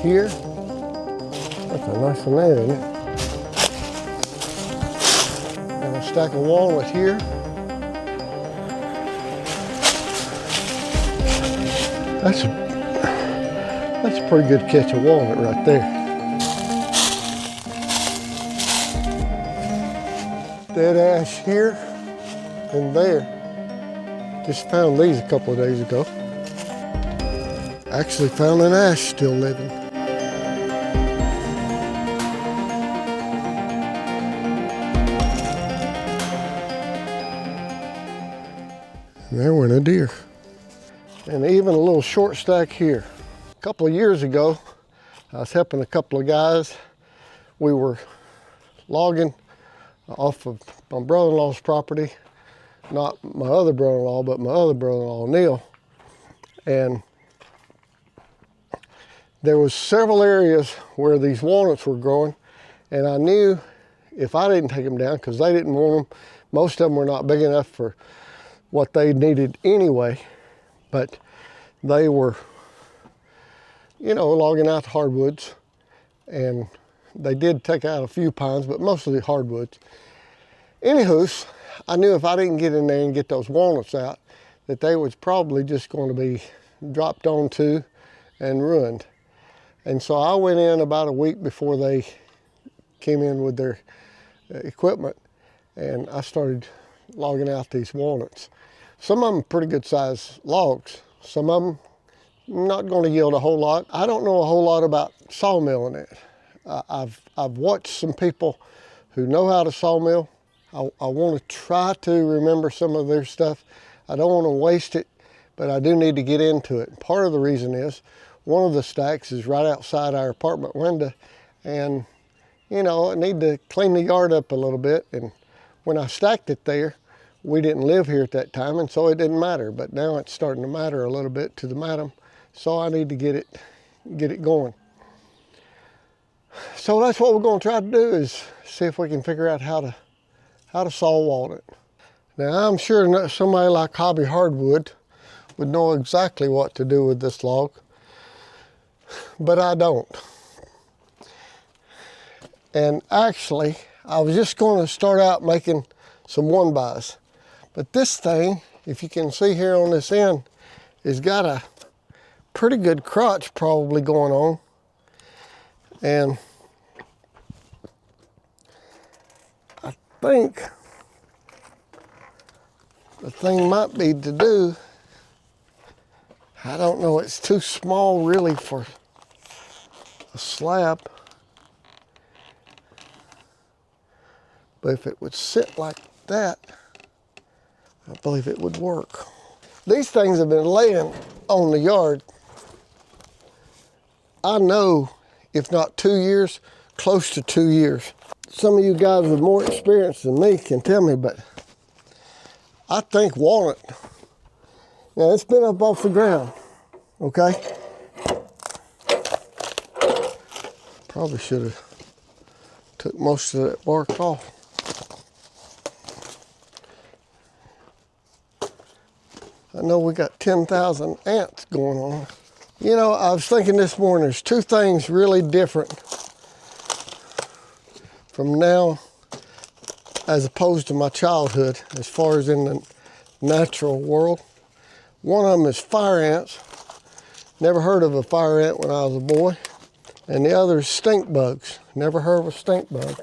here. That's a nice one there, isn't it? And a stack of walnut here. That's a pretty good catch of walnut right there. Dead ash here and there. Just found these a couple of days ago. Actually found an ash still living. And there went a deer. And even a little short stack here. A couple of years ago, I was helping a couple of guys. We were logging off of my brother-in-law's property. Not my other brother-in-law, but my other brother-in-law, Neil. And there was several areas where these walnuts were growing, and I knew if I didn't take them down, because they didn't want them, most of them were not big enough for what they needed anyway, but they were, you know, logging out the hardwoods, and they did take out a few pines, but mostly hardwoods. Anywho, I knew if I didn't get in there and get those walnuts out, that they was probably just going to be dropped onto and ruined. And so I went in about a week before they came in with their equipment, and I started logging out these walnuts. Some of them pretty good sized logs. Some of them not going to yield a whole lot. I don't know a whole lot about sawmilling it. I've watched some people who know how to sawmill. I want to try to remember some of their stuff. I don't want to waste it, but I do need to get into it. Part of the reason is one of the stacks is right outside our apartment window, and you know, I need to clean the yard up a little bit. And when I stacked it there, we didn't live here at that time, and so it didn't matter. But now it's starting to matter a little bit to the madam, so I need to get it going. So that's what we're going to try to do, is see if we can figure out how to saw walnut. Now I'm sure somebody like Hobby Hardwood would know exactly what to do with this log, but I don't. And actually, I was just going to start out making some 1-bys, but this thing, if you can see here on this end, has got a pretty good crotch probably going on, and I think the thing might be to do, I don't know, it's too small really for a slab, but if it would sit like that, I believe it would work. These things have been laying on the yard, I know, if not 2 years, close to 2 years. Some of you guys with more experience than me can tell me, but I think walnut, now it's been up off the ground, okay? Probably should have took most of that bark off. I know we got 10,000 ants going on. You know, I was thinking this morning, there's two things really different from now as opposed to my childhood as far as in the natural world. One of them is fire ants. Never heard of a fire ant when I was a boy. And the other is stink bugs. Never heard of a stink bug.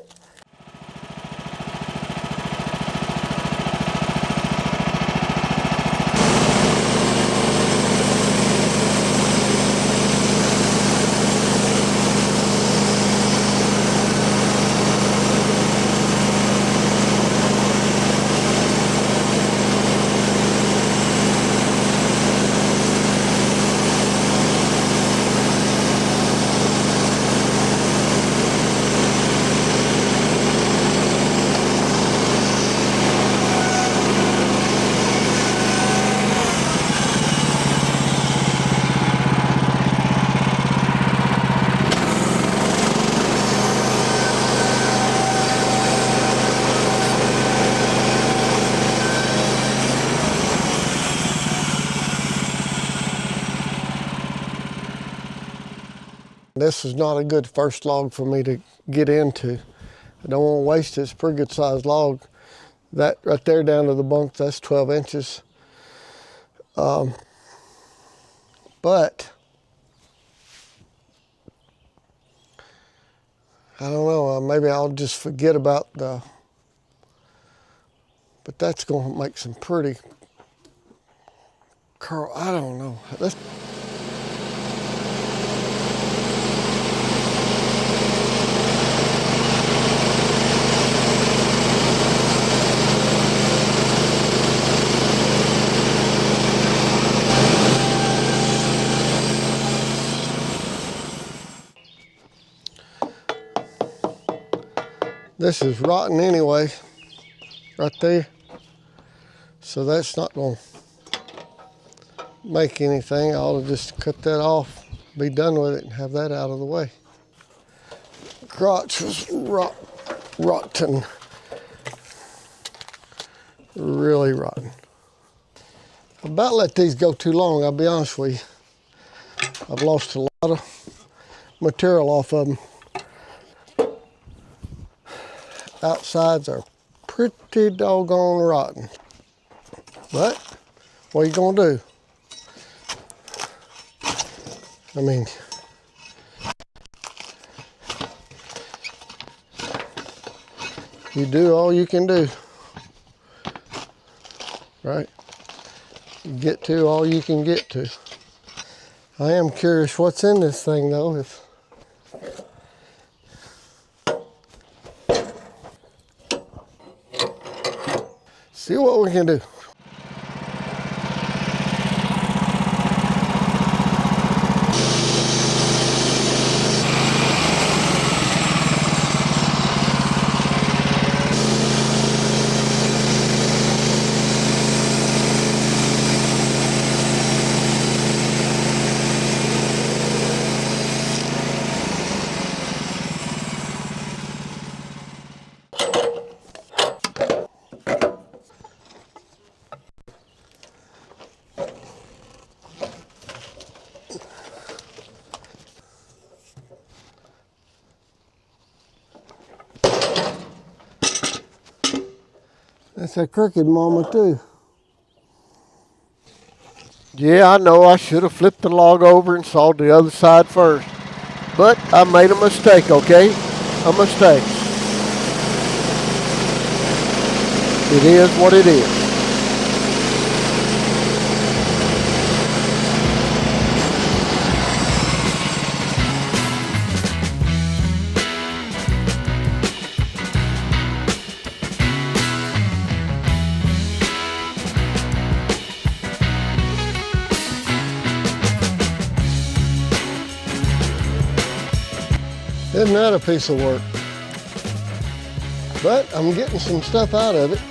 This is not a good first log for me to get into. I don't want to waste it. It's a pretty good sized log. That right there down to the bunk, that's 12 inches. But I don't know, maybe I'll just forget about but that's going to make some pretty curl. I don't know. This is rotten anyway, right there. So that's not going to make anything. I ought to just cut that off, be done with it, and have that out of the way. Crotch was rotten, really rotten. I about let these go too long, I'll be honest with you. I've lost a lot of material off of them. Outsides are pretty doggone rotten. But what are you gonna do? I mean, you do all you can do, right? You get to all you can get to. I am curious what's in this thing though. See what we can do. That's a crooked mama too. Yeah, I know I should have flipped the log over and sawed the other side first. But I made a mistake, okay? A mistake. It is what it is. Isn't that a piece of work? But I'm getting some stuff out of it.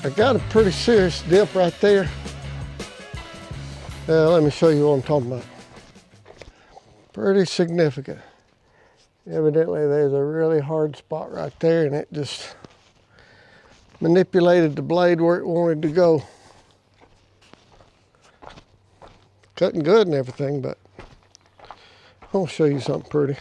I got a pretty serious dip right there. Let me show you what I'm talking about. Pretty significant. Evidently there's a really hard spot right there and it just manipulated the blade where it wanted to go. Cutting good and everything, but I'll show you something pretty.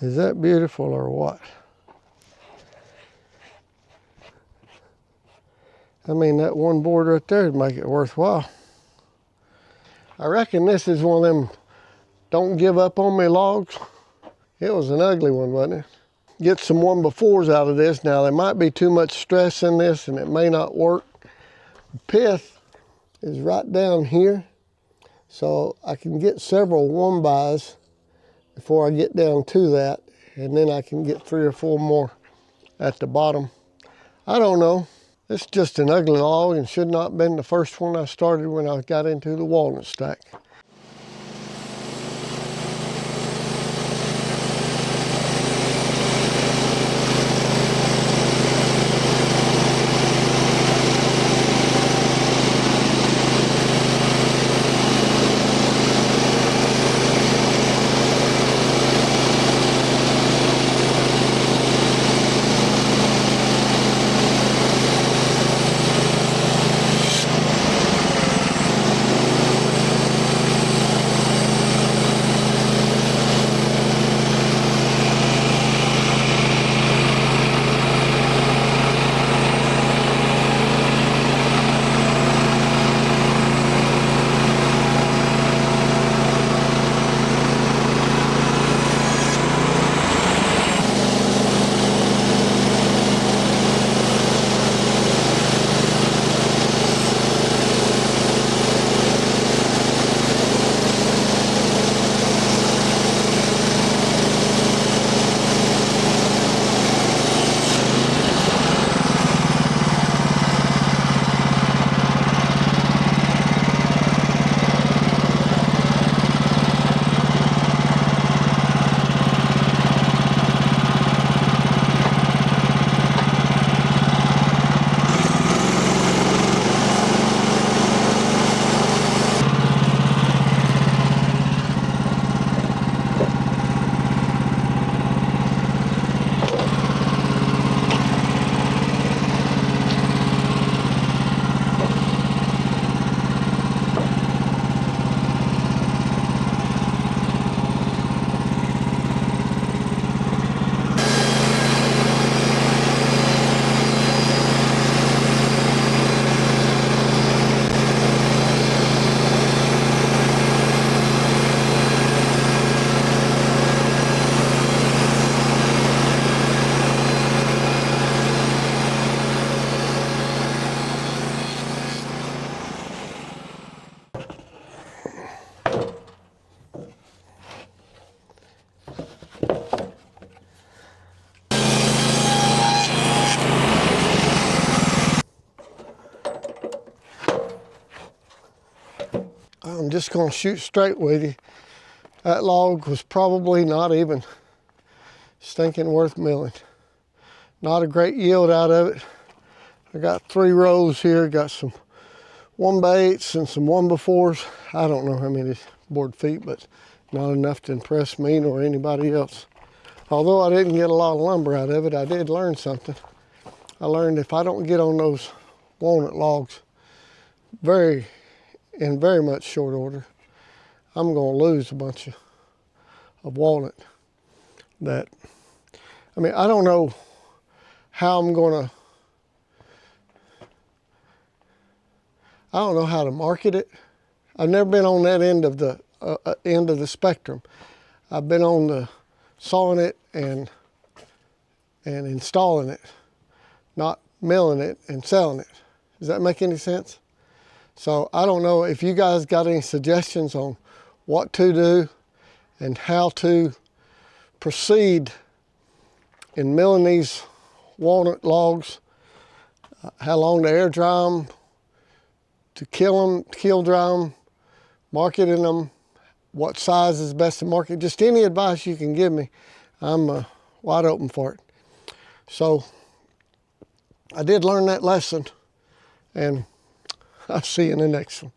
Is that beautiful or what? I mean, that one board right there would make it worthwhile. I reckon this is one of them don't give up on me logs. It was an ugly one, wasn't it? Get some 1x4s out of this. Now, there might be too much stress in this and it may not work. The pith is right down here. So I can get several 1x's before I get down to that, and then I can get 3 or 4 more at the bottom. I don't know. It's just an ugly log and should not have been the first one I started when I got into the walnut stack. I'm just gonna shoot straight with you. That log was probably not even stinking worth milling. Not a great yield out of it. I got 3 rows here, got some 1x8s and some 1x4s. I don't know how many board feet, but not enough to impress me nor anybody else. Although I didn't get a lot of lumber out of it, I did learn something. I learned if I don't get on those walnut logs in very much short order, I'm gonna lose a bunch of walnut. I don't know how I don't know how to market it. I've never been on that end of the spectrum. I've been on the sawing it and installing it, not milling it and selling it. Does that make any sense? So I don't know if you guys got any suggestions on what to do and how to proceed in milling these walnut logs, how long to air dry them, to kill dry them, marketing them, what size is best to market. Just any advice you can give me, I'm wide open for it. So I did learn that lesson, and I'll see you in the next one.